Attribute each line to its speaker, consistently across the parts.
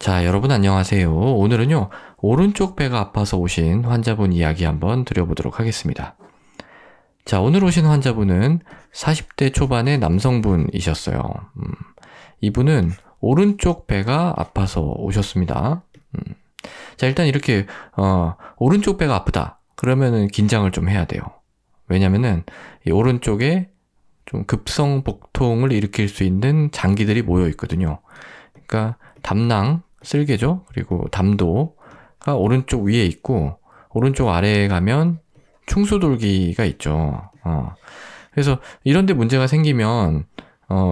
Speaker 1: 자, 여러분 안녕하세요. 오늘은요, 오른쪽 배가 아파서 오신 환자분 이야기 한번 드려보도록 하겠습니다. 자, 오늘 오신 환자분은 40대 초반의 남성분이셨어요. 이분은 오른쪽 배가 아파서 오셨습니다. 자, 일단 이렇게, 오른쪽 배가 아프다. 그러면은 긴장을 좀 해야 돼요. 왜냐면은, 이 오른쪽에 좀 급성 복통을 일으킬 수 있는 장기들이 모여 있거든요. 그러니까, 담낭, 쓸개죠. 그리고 담도가 오른쪽 위에 있고 오른쪽 아래에 가면 충수돌기가 있죠. 그래서 이런 데 문제가 생기면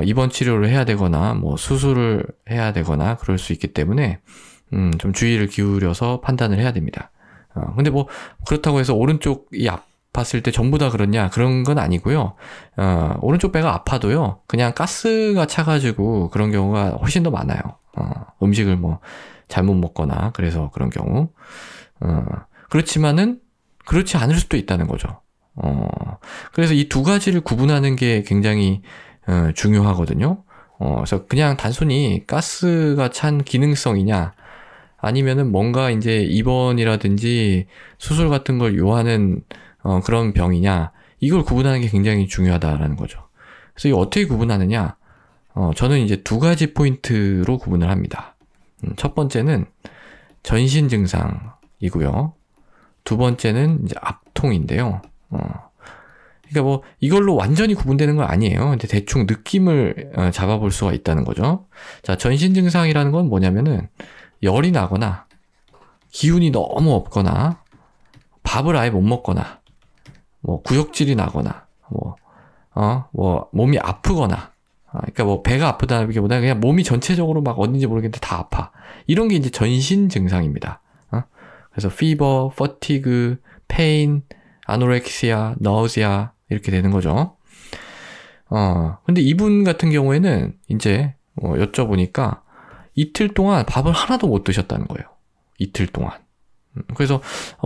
Speaker 1: 입원 치료를 해야 되거나 뭐 수술을 해야 되거나 그럴 수 있기 때문에 좀 주의를 기울여서 판단을 해야 됩니다. 근데 뭐 그렇다고 해서 오른쪽이 아팠을 때 전부 다 그렇냐 그런 건 아니고요. 오른쪽 배가 아파도요. 그냥 가스가 차가지고 그런 경우가 훨씬 더 많아요. 음식을 뭐 잘못 먹거나 그래서 그런 경우. 그렇지만은 그렇지 않을 수도 있다는 거죠. 그래서 이 두 가지를 구분하는 게 굉장히 중요하거든요. 그래서 그냥 단순히 가스가 찬 기능성이냐 아니면은 뭔가 이제 입원이라든지 수술 같은 걸 요하는 그런 병이냐 이걸 구분하는 게 굉장히 중요하다라는 거죠. 그래서 이거 어떻게 구분하느냐? 저는 이제 두 가지 포인트로 구분을 합니다. 첫 번째는 전신 증상이고요. 두 번째는 이제 압통인데요. 그러니까 뭐 이걸로 완전히 구분되는 건 아니에요. 근데 대충 느낌을 잡아볼 수가 있다는 거죠. 자, 전신 증상이라는 건 뭐냐면은 열이 나거나 기운이 너무 없거나 밥을 아예 못 먹거나 뭐 구역질이 나거나 뭐 몸이 아프거나 그러니까 뭐 배가 아프다는 게 보다 그냥 몸이 전체적으로 막 어딘지 모르겠는데 다 아파. 이런 게 이제 전신 증상입니다. 그래서 fever, fatigue, pain, anorexia, nausea 이렇게 되는 거죠. 근데 이분 같은 경우에는 이제 여쭤보니까 이틀 동안 밥을 하나도 못 드셨다는 거예요. 이틀 동안. 그래서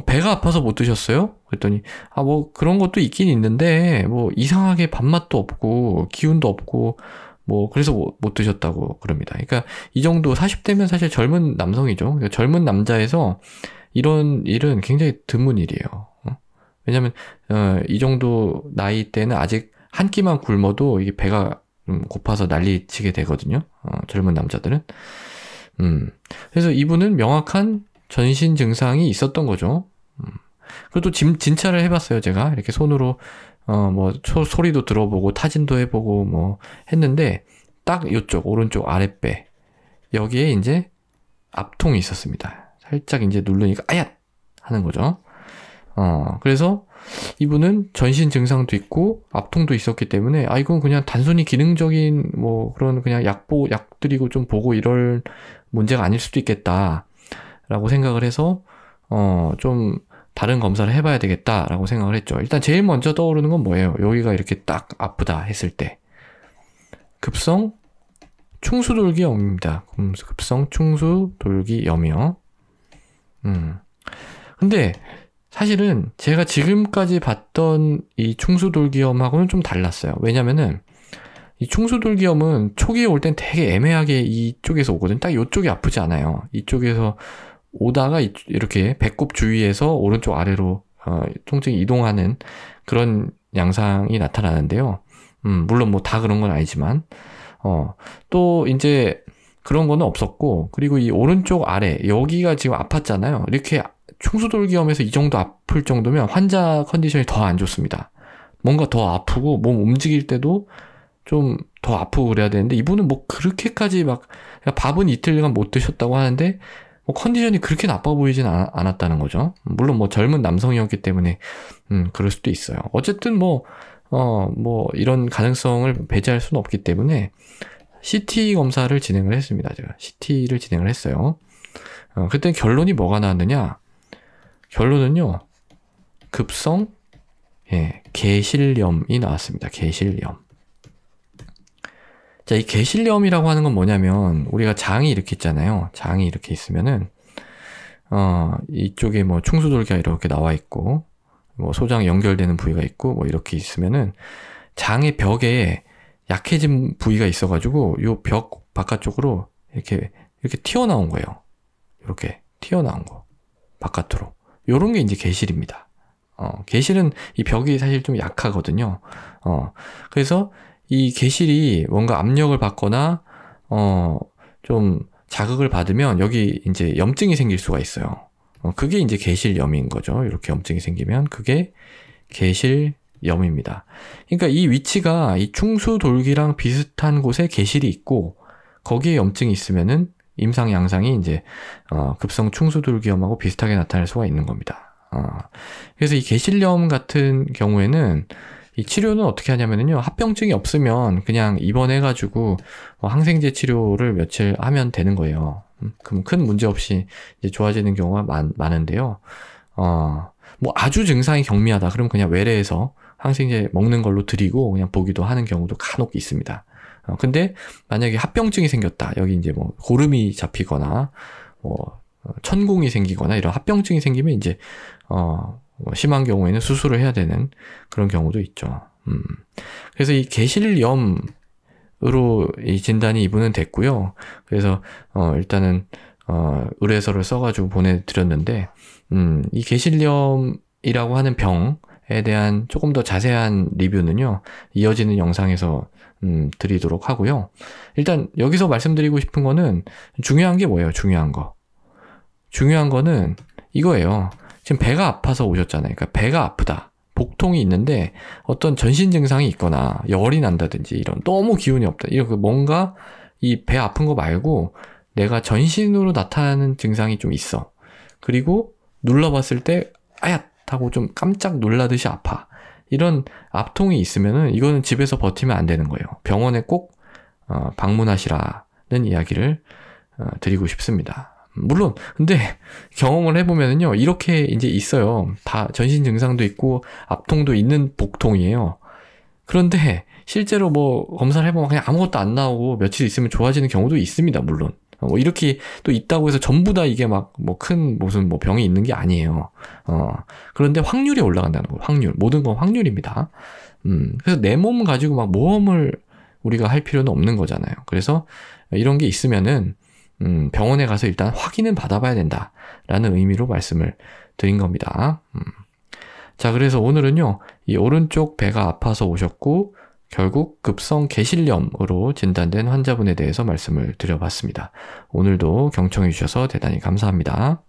Speaker 1: 배가 아파서 못 드셨어요? 그랬더니 뭐 그런 것도 있긴 있는데 뭐 이상하게 밥맛도 없고 기운도 없고 뭐 그래서 못 드셨다고 그럽니다. 그러니까 이 정도 40대면 사실 젊은 남성이죠. 그러니까 젊은 남자에서 이런 일은 굉장히 드문 일이에요. 왜냐면 이 정도 나이 때는 아직 한 끼만 굶어도 이게 배가 고파서 난리치게 되거든요. 젊은 남자들은. 그래서 이분은 명확한 전신 증상이 있었던 거죠. 그리고 또 진찰을 해봤어요, 제가. 이렇게 손으로, 소리도 들어보고, 타진도 해보고, 뭐, 했는데, 딱 요쪽, 오른쪽 아랫배. 여기에 이제 압통이 있었습니다. 살짝 이제 누르니까, 아야! 하는 거죠. 그래서 이분은 전신 증상도 있고, 압통도 있었기 때문에, 이건 그냥 단순히 기능적인, 뭐, 그런 그냥 약 드리고 좀 보고 이럴 문제가 아닐 수도 있겠다. 라고 생각을 해서 좀 다른 검사를 해봐야 되겠다라고 생각을 했죠. 일단 제일 먼저 떠오르는 건 뭐예요? 여기가 이렇게 딱 아프다 했을 때 급성 충수돌기염입니다. 급성 충수돌기염이요. 근데 사실은 제가 지금까지 봤던 이 충수돌기염하고는 좀 달랐어요. 왜냐면은 이 충수돌기염은 초기에 올 땐 되게 애매하게 이쪽에서 오거든요. 딱 이쪽이 아프지 않아요. 이쪽에서 오다가 이렇게 배꼽 주위에서 오른쪽 아래로 통증이 이동하는 그런 양상이 나타나는데요. 물론 뭐 다 그런 건 아니지만 또 이제 그런 거는 없었고, 그리고 이 오른쪽 아래 여기가 지금 아팠잖아요. 이렇게 충수돌기염에서 이 정도 아플 정도면 환자 컨디션이 더 안 좋습니다. 뭔가 더 아프고 몸 움직일 때도 좀 더 아프고 그래야 되는데 이분은 뭐 그렇게까지 막 밥은 이틀간 못 드셨다고 하는데 뭐 컨디션이 그렇게 나빠 보이진 않았다는 거죠. 물론 뭐 젊은 남성이었기 때문에 그럴 수도 있어요. 어쨌든 뭐 이런 가능성을 배제할 수는 없기 때문에 CT 검사를 진행을 했습니다. 제가 CT를 진행을 했어요. 그때 결론이 뭐가 나왔느냐? 결론은요. 급성 개실염이 나왔습니다. 개실염. 자, 이 개실염이라고 하는 건 뭐냐면 우리가 장이 이렇게 있잖아요. 장이 이렇게 있으면은 이쪽에 뭐 충수돌기가 이렇게 나와 있고 뭐 소장 연결되는 부위가 있고 뭐 이렇게 있으면은 장의 벽에 약해진 부위가 있어가지고 요 벽 바깥쪽으로 이렇게 이렇게 튀어나온 거예요. 이렇게 튀어나온 거. 바깥으로. 요런 게 이제 개실입니다. 개실은 이 벽이 사실 좀 약하거든요. 그래서 이 개실이 뭔가 압력을 받거나, 좀 자극을 받으면 여기 이제 염증이 생길 수가 있어요. 그게 이제 개실염인 거죠. 이렇게 염증이 생기면 그게 개실염입니다. 그러니까 이 위치가 이 충수돌기랑 비슷한 곳에 개실이 있고 거기에 염증이 있으면은 임상 양상이 이제 급성 충수돌기염하고 비슷하게 나타날 수가 있는 겁니다. 그래서 이 개실염 같은 경우에는 이 치료는 어떻게 하냐면요, 합병증이 없으면 그냥 입원해가지고 항생제 치료를 며칠 하면 되는 거예요. 그럼 큰 문제 없이 이제 좋아지는 경우가 많은데요. 뭐 아주 증상이 경미하다 그럼 그냥 외래에서 항생제 먹는 걸로 드리고 그냥 보기도 하는 경우도 간혹 있습니다. 근데 만약에 합병증이 생겼다, 여기 이제 뭐 고름이 잡히거나 뭐 천공이 생기거나 이런 합병증이 생기면 이제 심한 경우에는 수술을 해야 되는 그런 경우도 있죠. 그래서 이 개실염으로 이 진단이 이분은 됐고요. 그래서 일단은 의뢰서를 써가지고 보내드렸는데 이 개실염이라고 하는 병에 대한 조금 더 자세한 리뷰는요, 이어지는 영상에서 드리도록 하고요. 일단 여기서 말씀드리고 싶은 거는 중요한 게 뭐예요? 중요한 거는 이거예요. 지금 배가 아파서 오셨잖아요. 그러니까 배가 아프다, 복통이 있는데 어떤 전신 증상이 있거나 열이 난다든지 이런 너무 기운이 없다, 이렇게 뭔가 이 배 아픈 거 말고 내가 전신으로 나타나는 증상이 좀 있어. 그리고 눌러봤을 때 아얏 하고 좀 깜짝 놀라듯이 아파. 이런 압통이 있으면은 이거는 집에서 버티면 안 되는 거예요. 병원에 꼭 방문하시라는 이야기를 드리고 싶습니다. 물론 근데 경험을 해보면은요, 이렇게 이제 있어요. 다 전신 증상도 있고 압통도 있는 복통이에요. 그런데 실제로 뭐 검사를 해보면 그냥 아무것도 안 나오고 며칠 있으면 좋아지는 경우도 있습니다. 물론 뭐 이렇게 또 있다고 해서 전부 다 이게 막 뭐 큰 무슨 뭐 병이 있는 게 아니에요. 그런데 확률이 올라간다는 거예요. 확률, 모든 건 확률입니다. 그래서 내 몸 가지고 막 모험을 우리가 할 필요는 없는 거잖아요. 그래서 이런 게 있으면은 병원에 가서 일단 확인은 받아봐야 된다라는 의미로 말씀을 드린 겁니다. 자, 그래서 오늘은요, 이 오른쪽 배가 아파서 오셨고 결국 급성 개실염으로 진단된 환자분에 대해서 말씀을 드려봤습니다. 오늘도 경청해 주셔서 대단히 감사합니다.